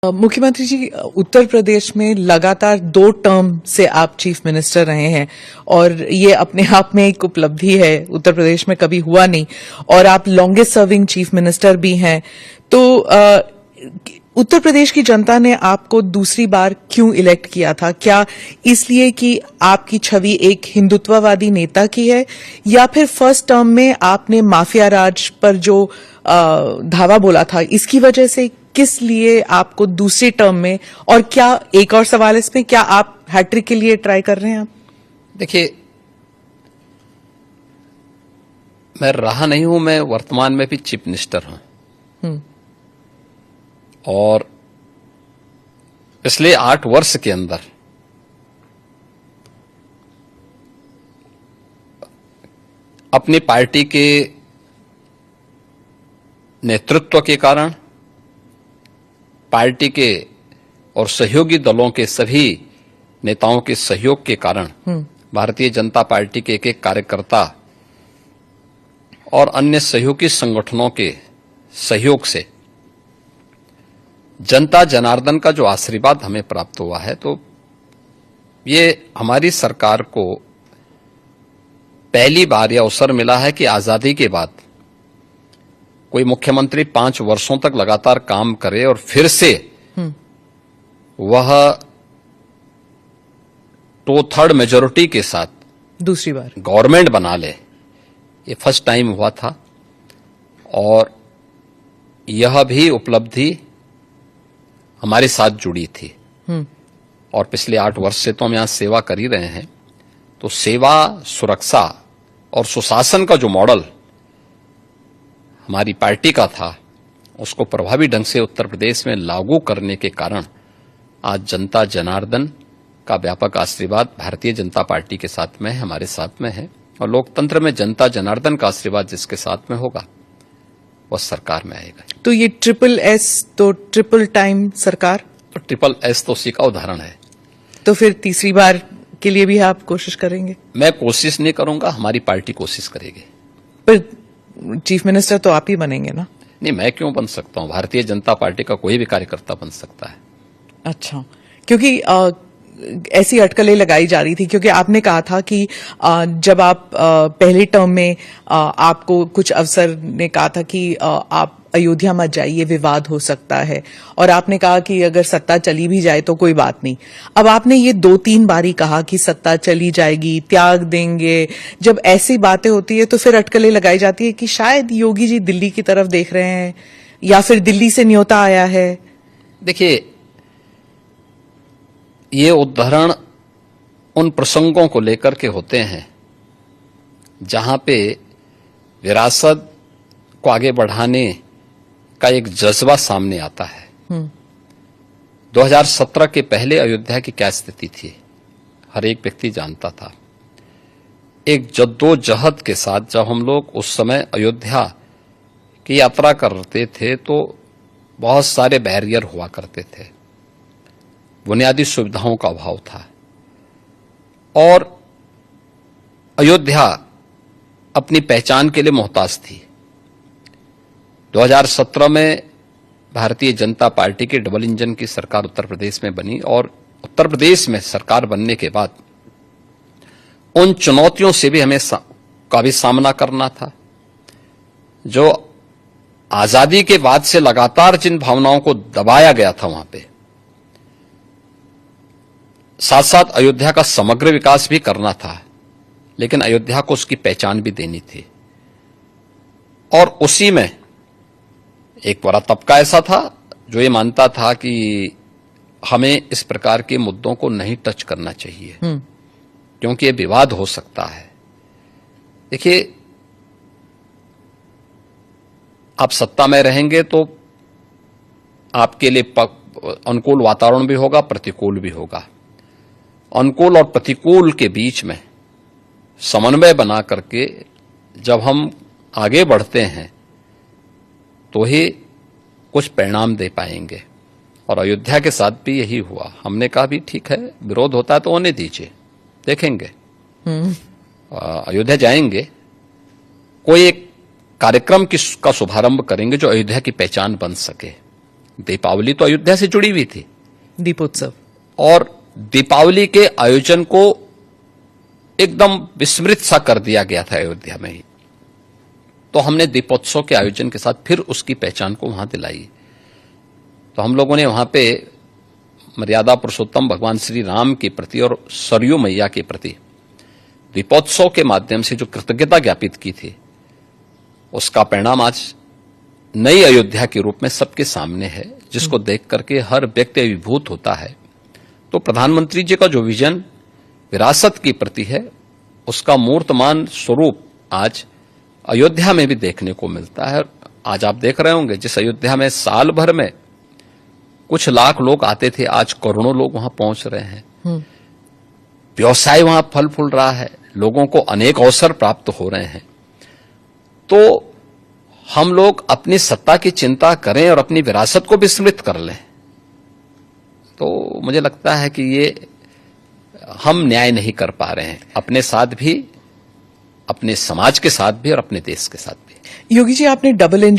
मुख्यमंत्री जी, उत्तर प्रदेश में लगातार 2 टर्म से आप चीफ मिनिस्टर रहे हैं और ये अपने आप में एक उपलब्धि है, उत्तर प्रदेश में कभी हुआ नहीं। और आप लॉन्गेस्ट सर्विंग चीफ मिनिस्टर भी हैं। तो उत्तर प्रदेश की जनता ने आपको दूसरी बार क्यों इलेक्ट किया था? क्या इसलिए कि आपकी छवि एक हिंदुत्ववादी नेता की है, या फिर फर्स्ट टर्म में आपने माफिया राज पर जो धावा बोला था इसकी वजह से? किस लिए आपको दूसरी टर्म में? और क्या एक और सवाल इसमें, क्या आप हैट्रिक के लिए ट्राई कर रहे हैं? आप देखिए, मैं रहा नहीं हूं, मैं वर्तमान में भी चीफ मिनिस्टर हूं। और पिछले 8 वर्ष के अंदर अपनी पार्टी के नेतृत्व के कारण, पार्टी के और सहयोगी दलों के सभी नेताओं के सहयोग के कारण, भारतीय जनता पार्टी के एक कार्यकर्ता और अन्य सहयोगी संगठनों के सहयोग से जनता जनार्दन का जो आशीर्वाद हमें प्राप्त हुआ है, तो ये हमारी सरकार को पहली बार यह अवसर मिला है कि आजादी के बाद कोई मुख्यमंत्री 5 वर्षों तक लगातार काम करे और फिर से वह 2/3 मेजोरिटी के साथ दूसरी बार गवर्नमेंट बना ले। ये फर्स्ट टाइम हुआ था और यह भी उपलब्धि हमारे साथ जुड़ी थी। और पिछले 8 वर्ष से तो हम यहां सेवा कर ही रहे हैं। तो सेवा, सुरक्षा और सुशासन का जो मॉडल हमारी पार्टी का था, उसको प्रभावी ढंग से उत्तर प्रदेश में लागू करने के कारण आज जनता जनार्दन का व्यापक आशीर्वाद भारतीय जनता पार्टी के साथ में है, हमारे साथ में है। और लोकतंत्र में जनता जनार्दन का आशीर्वाद जिसके साथ में होगा वह सरकार में आएगा। तो ये SSS तो ट्रिपल टाइम सरकार, तो SSS तो उसी का उदाहरण है। तो फिर तीसरी बार के लिए भी आप कोशिश करेंगे? मैं कोशिश नहीं करूंगा, हमारी पार्टी कोशिश करेगी। पर चीफ मिनिस्टर तो आप ही बनेंगे ना? नहीं, मैं क्यों बन सकता हूं? भारतीय जनता पार्टी का कोई भी कार्यकर्ता बन सकता है। अच्छा, क्योंकि ऐसी अटकलें लगाई जा रही थी, क्योंकि आपने कहा था कि जब आप पहले टर्म में आपको कुछ अफसर ने कहा था कि आप अयोध्या मत जाइए, विवाद हो सकता है, और आपने कहा कि अगर सत्ता चली भी जाए तो कोई बात नहीं। अब आपने ये 2-3 बारी कहा कि सत्ता चली जाएगी, त्याग देंगे। जब ऐसी बातें होती है तो फिर अटकलें लगाई जाती है कि शायद योगी जी दिल्ली की तरफ देख रहे हैं, या फिर दिल्ली से न्योता आया है। देखिए, ये उदाहरण उन प्रसंगों को लेकर के होते हैं जहां पे विरासत को आगे बढ़ाने का एक जज्बा सामने आता है। 2017 के पहले अयोध्या की क्या स्थिति थी, हर एक व्यक्ति जानता था। एक जद्दोजहद के साथ जब हम लोग उस समय अयोध्या की यात्रा करते थे तो बहुत सारे बैरियर हुआ करते थे, बुनियादी सुविधाओं का अभाव था, और अयोध्या अपनी पहचान के लिए मोहताज थी। 2017 में भारतीय जनता पार्टी की डबल इंजन की सरकार उत्तर प्रदेश में बनी, और उत्तर प्रदेश में सरकार बनने के बाद उन चुनौतियों से भी हमें का भी सामना करना था। जो आजादी के बाद से लगातार जिन भावनाओं को दबाया गया था वहां पे, साथ साथ अयोध्या का समग्र विकास भी करना था, लेकिन अयोध्या को उसकी पहचान भी देनी थी। और उसी में एक बड़ा तबका ऐसा था जो ये मानता था कि हमें इस प्रकार के मुद्दों को नहीं टच करना चाहिए, क्योंकि ये विवाद हो सकता है। देखिए, आप सत्ता में रहेंगे तो आपके लिए अनुकूल वातावरण भी होगा, प्रतिकूल भी होगा। अनुकूल और प्रतिकूल के बीच में समन्वय बना करके जब हम आगे बढ़ते हैं तो ही कुछ परिणाम दे पाएंगे। और अयोध्या के साथ भी यही हुआ। हमने कहा भी ठीक है, विरोध होता है तो होने दीजिए, देखेंगे। अयोध्या जाएंगे, कोई एक कार्यक्रम का शुभारंभ करेंगे जो अयोध्या की पहचान बन सके, दीपावली तो अयोध्या से जुड़ी हुई थी दीपोत्सव। और दीपावली के आयोजन को एकदम विस्मृत सा कर दिया गया था अयोध्या में ही। तो हमने दीपोत्सव के आयोजन के साथ फिर उसकी पहचान को वहां दिलाई। तो हम लोगों ने वहां पे मर्यादा पुरुषोत्तम भगवान श्री राम के प्रति और सरयू मैया के प्रति दीपोत्सव के माध्यम से जो कृतज्ञता ज्ञापित की थी, उसका परिणाम आज नई अयोध्या के रूप में सबके सामने है, जिसको देख करके हर व्यक्ति अभिभूत होता है। तो प्रधानमंत्री जी का जो विजन विरासत के प्रति है, उसका मूर्तमान स्वरूप आज अयोध्या में भी देखने को मिलता है। आज आप देख रहे होंगे, जिस अयोध्या में साल भर में कुछ लाख लोग आते थे, आज करोड़ों लोग वहां पहुंच रहे हैं। व्यवसाय वहां फल फूल रहा है, लोगों को अनेक अवसर प्राप्त हो रहे हैं। तो हम लोग अपनी सत्ता की चिंता करें और अपनी विरासत को विस्मृत कर लें, तो मुझे लगता है कि ये हम न्याय नहीं कर पा रहे हैं, अपने साथ भी, अपने समाज के साथ भी और अपने देश के साथ भी। योगी जी, आपने डबल इंजन